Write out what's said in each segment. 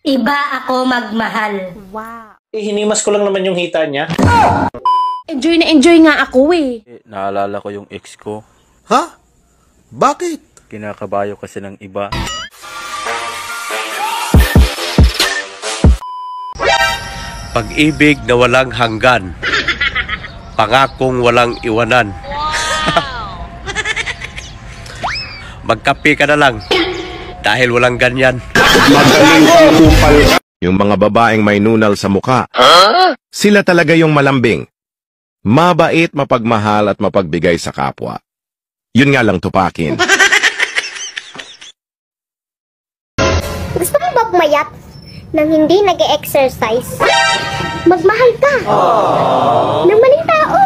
Iba ako magmahal. Wow. Hinimas ko lang naman yung hita niya. Enjoy na enjoy nga ako eh. Naalala ko yung ex ko. Ha? Bakit? Kinakabayo kasi ng iba. Pag-ibig na walang hanggan. Pangakong walang iwanan. Magkape ka na lang. Dahil walang ganyan. Yung mga babaeng may nunal sa muka, sila talaga yung malambing. Mabait, mapagmahal at mapagbigay sa kapwa. Yun nga lang tupakin. Gusto mo ba pumayat nang hindi nag-e-exercise? Magmahal ka ng maling tao.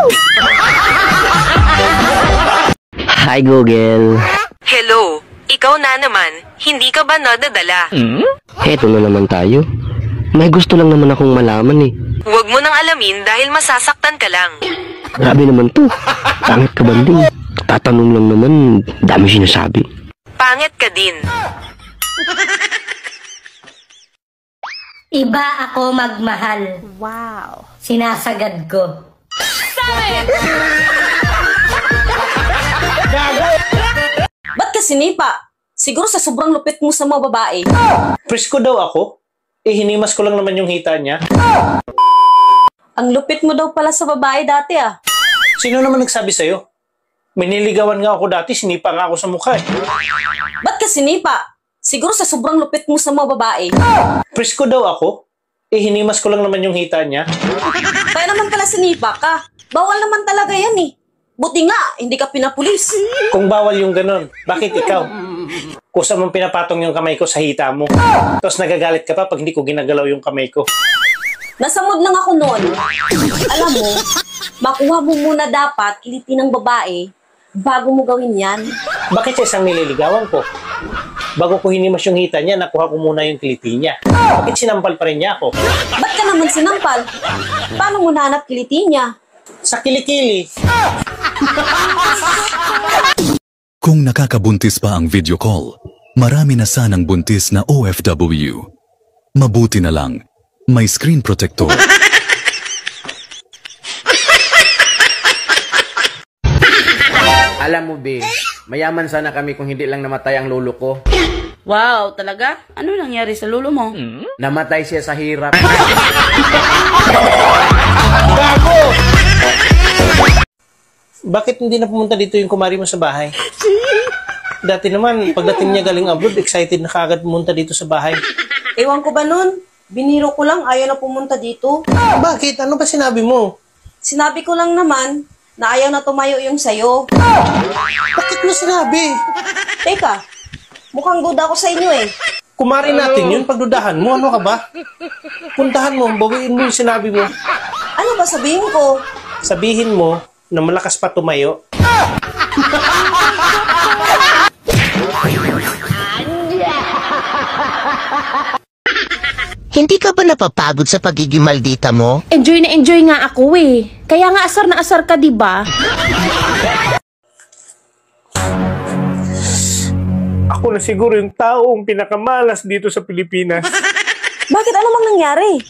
Hi, Google. Hello, ikaw na naman. Hindi ka ba nadadala? Heto na naman tayo. May gusto lang naman akong malaman eh. Huwag mo nang alamin dahil masasaktan ka lang. Grabe naman to. Pangit ka banding. Tatanong lang naman, dami sinasabi. Pangit ka din. Iba ako magmahal. Wow. Sinasagad ko. Ba't ka sinipa? Siguro sa sobrang lupit mo sa mga babae. Presko daw ako. Hinimas ko lang naman yung hita niya. Ang lupit mo daw pala sa babae dati ah. Sino naman nagsabi sa'yo? May niligawan nga ako dati, sinipa nga ako sa mukha eh. Ba't ka sinipa? Siguro sa sobrang lupit mo sa mga babae. Presko daw ako. Hinimas ko lang naman yung hita niya. Kaya naman pala sinipa ka. Bawal naman talaga yan eh. Buti nga, hindi ka pinapulis. Kung bawal yung ganon, bakit ikaw? Kusa mong pinapatong yung kamay ko sa hita mo. Tapos nagagalit ka pa pag hindi ko ginagalaw yung kamay ko. Nasa mood lang ako noon. Alam mo, makuha mo muna dapat kiliti ng babae bago mo gawin yan. Bakit sa isang nililigawan ko? Bago ko hinimas yung hita niya, nakuha ko muna yung kiliti niya. Bakit sinampal pa rin niya ako? Ba't ka naman sinampal? Paano mo nahanap kiliti niya? Sa kilikili. Kung nakakabuntis pa ang video call, marami na sanang buntis na OFW. Mabuti na lang, may screen protector. Alam mo, be, mayaman sana kami kung hindi lang namatay ang lolo ko. Wow, talaga? Ano nangyari sa lolo mo? Namatay siya sa hirap. Bakit hindi na pumunta dito yung kumari mo sa bahay? Dati naman, pagdating niya galing abroad, excited na kagad pumunta dito sa bahay. Ewan ko ba nun? Biniro ko lang, ayaw na pumunta dito. Bakit? Ano ba sinabi mo? Sinabi ko lang naman na ayaw na tumayo yung sayo. Bakit mo sinabi? Teka, mukhang good ako sa inyo eh. Kumari natin yun, pagdudahan mo, ano ka ba? Puntahan mo, bawiin mo yung sinabi mo. Ano ba sabihin ko? Sabihin mo na malakas pa tumayo. Hindi ka ba napapagod sa pagiging maldita mo? Enjoy na enjoy nga ako eh. Kaya nga asar na asar ka, diba? Ako na siguro yung taong pinakamalas dito sa Pilipinas. Bakit? Ano mang nangyari?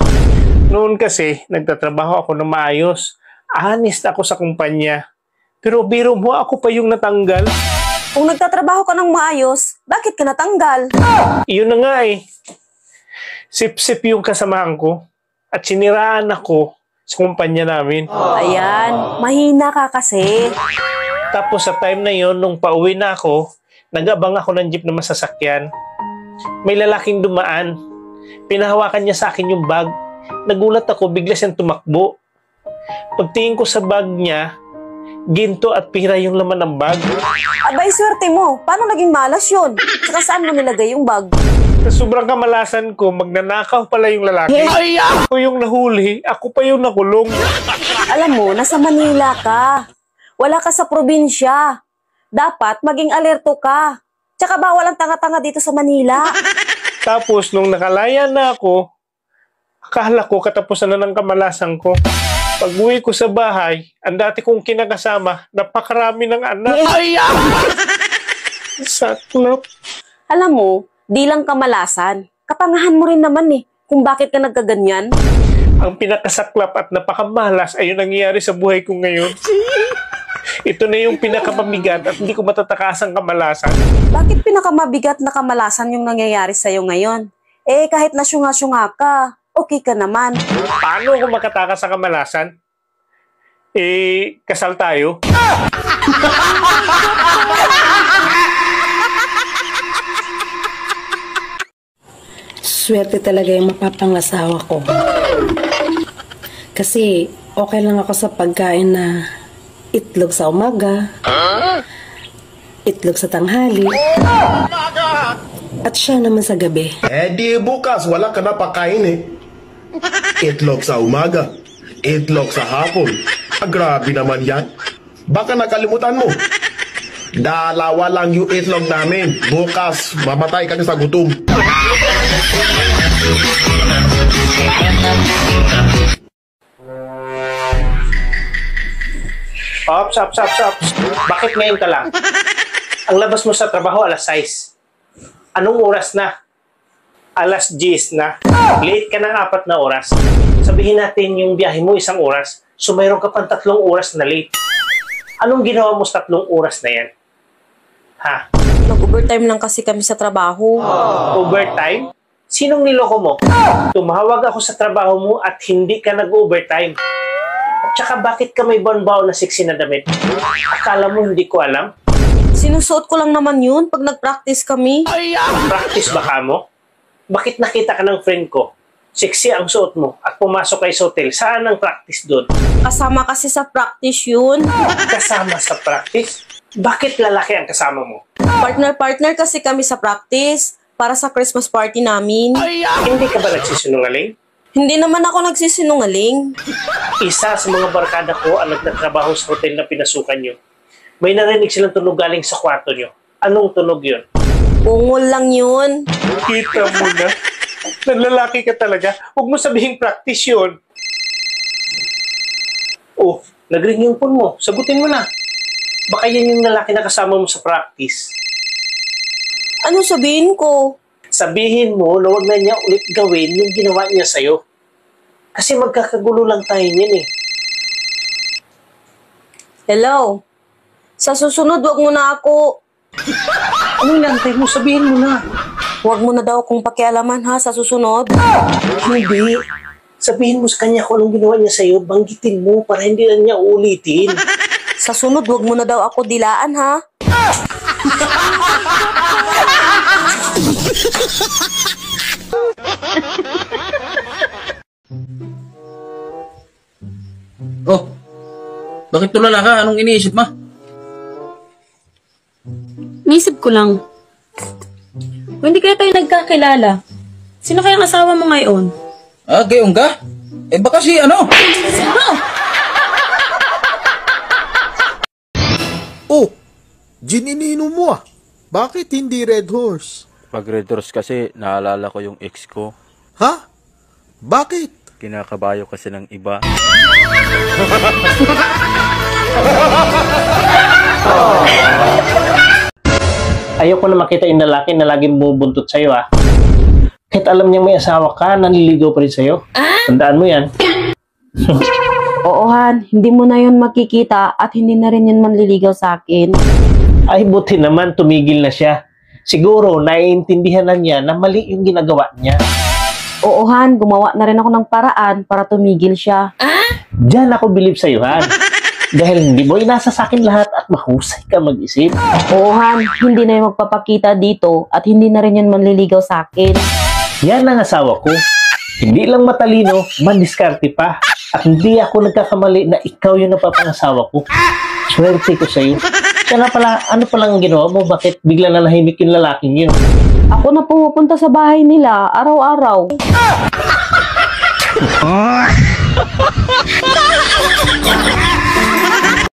Noon kasi, nagtatrabaho ako na maayos. Honest ako sa kumpanya. Pero biro mo, ako pa yung natanggal. Kung nagtatrabaho ka ng maayos, bakit ka natanggal? Iyon na nga eh. Sip-sip yung kasamahan ko. At siniraan ako sa kumpanya namin. Ayan, mahina ka kasi. Tapos sa time na yon, nung pauwi na ako, nag-abang ako ng jeep na masasakyan. May lalaking dumaan. Pinahawakan niya sa akin yung bag. Nagulat ako, bigla siyang tumakbo. Pagtingin ko sa bag niya, ginto at pira yung laman ng bag. Abay, swerte mo. Paano naging malas yun? Saka saan mo nilagay yung bag? Sa sobrang kamalasan ko, magnanakaw pala yung lalaki. Ako yung nahuli, ako pa yung nakulong. Alam mo, nasa Manila ka. Wala ka sa probinsya. Dapat maging alerto ka. Tsaka bawal ang tanga-tanga dito sa Manila. Tapos, nung nakalaya na ako, akala ko katapusan na ng kamalasan ko. Pag-uwi ko sa bahay, ang dati kong kinakasama, napakarami ng anak. Saklap. Alam mo, di lang kamalasan, Katangahan mo rin naman eh, kung bakit ka nagkaganyan. Ang pinakasaklap at napakamalas ay yung nangyayari sa buhay ko ngayon. Ito na yung pinakamabigat at hindi ko matatakasang kamalasan. Bakit pinakamabigat na kamalasan yung nangyayari sa'yo ngayon? Eh, kahit na syunga-syunga ka, okay ka naman. Paano ako makatakas sa kamalasan? Eh, kasal tayo? Swerte talaga yung mapapangasawa ko. Kasi okay lang ako sa pagkain na itlog sa umaga, itlog sa tanghali, at siya naman sa gabi. Eh di bukas, wala ka na pakain eh. Itlog sa umaga, itlog sa hapon. Grabe naman yan. Baka nakalimutan mo. Dalawa lang yung itlog namin. Bukas, mamatay ka na sa gutom. Ops. Bakit ngayon ka lang? Ang labas mo sa trabaho alas 6. Anong oras na? Alas 10 na. Late ka ng 4 na oras. Sabihin natin yung biyahe mo 1 oras. So mayroon ka pang 3 oras na late. Anong ginawa mo sa 3 oras na yan? Ha? Nag-overtime lang kasi kami sa trabaho. Overtime? Sinong niloko mo? Tumawag ako sa trabaho mo at hindi ka nag-overtime. At saka bakit ka may baon-baon na sexy na damit? Akala mo hindi ko alam? Sinusuot ko lang naman yun pag nag-practice kami. Practice ba ka mo? Bakit nakita ka ng friend ko? Sexy ang suot mo at pumasok kayo sa hotel. Saan ang practice doon? Kasama kasi sa practice yun. Kasama sa practice? Bakit lalaki ang kasama mo? Partner kasi kami sa practice para sa Christmas party namin. Hindi ka ba nagsisinungaling? Hindi naman ako nagsisinungaling. Isa sa mga barkada ko ang nagtatrabaho sa hotel na pinasukan nyo. May narinig silang tunog galing sa kwarto nyo. Anong tunog yun? Ungol lang yun. Kita mo na. Nanlalaki ka talaga. Huwag mo sabihin practice yun. Oh, nag-ring yung phone mo. Sagutin mo na. Baka yan yung lalaki na kasama mo sa practice. Ano sabihin ko? Sabihin mo na huwag na niya ulit gawin yung ginawa niya sa'yo. Kasi magkakagulo lang tayo niyan eh. Hello? Sa susunod, wag mo na ako. Anong nantay mo? Sabihin mo na. Huwag mo na daw akong pakialaman ha sa susunod. Hindi. Sabihin mo sa kanya kung anong ginawa niya sa'yo, banggitin mo para hindi na niya uulitin. Sa sunod, wag mo na daw ako dilaan ha. Oh, bakit tulala ka? Anong iniisip mo? Naisip ko lang. Kung hindi kaya tayo nagkakilala, sino kayang asawa mo ngayon? Ah, gayong ka? Eh baka si ano? Oh, gin ininom mo ah. Bakit hindi Red Horse? Pag Red Horse kasi, naalala ko yung ex ko. Ha? Bakit? Kinakabayo kasi ng iba. Ayoko na makita yung lalaki na laging bumubuntot sa'yo ah. Kahit alam niyang may asawa ka, nanliligaw pa rin sa'yo. Tandaan mo yan. Oo Han, hindi mo na yun makikita at hindi na rin yun manliligaw sa akin. Ay buti naman, tumigil na siya. Siguro, naiintindihan na niya na mali yung ginagawa niya. Oo Han, gumawa na rin ako ng paraan para tumigil siya. Diyan ako believe sa'yo, Han. Dahil hindi mo inasa sa akin lahat at mahusay ka mag-isip. Oo Han, hindi na yung magpapakita dito at hindi na rin yun manliligaw sa akin. Yan ang asawa ko. Hindi lang matalino, mandiskarte pa. At hindi ako nagkakamali na ikaw yung napapangasawa ko. Swerte ko sa'yo. Kaya nga pala, ano palang ginawa mo? Bakit bigla na nahimik yung lalaking yun? Ako na pumupunta sa bahay nila, araw-araw.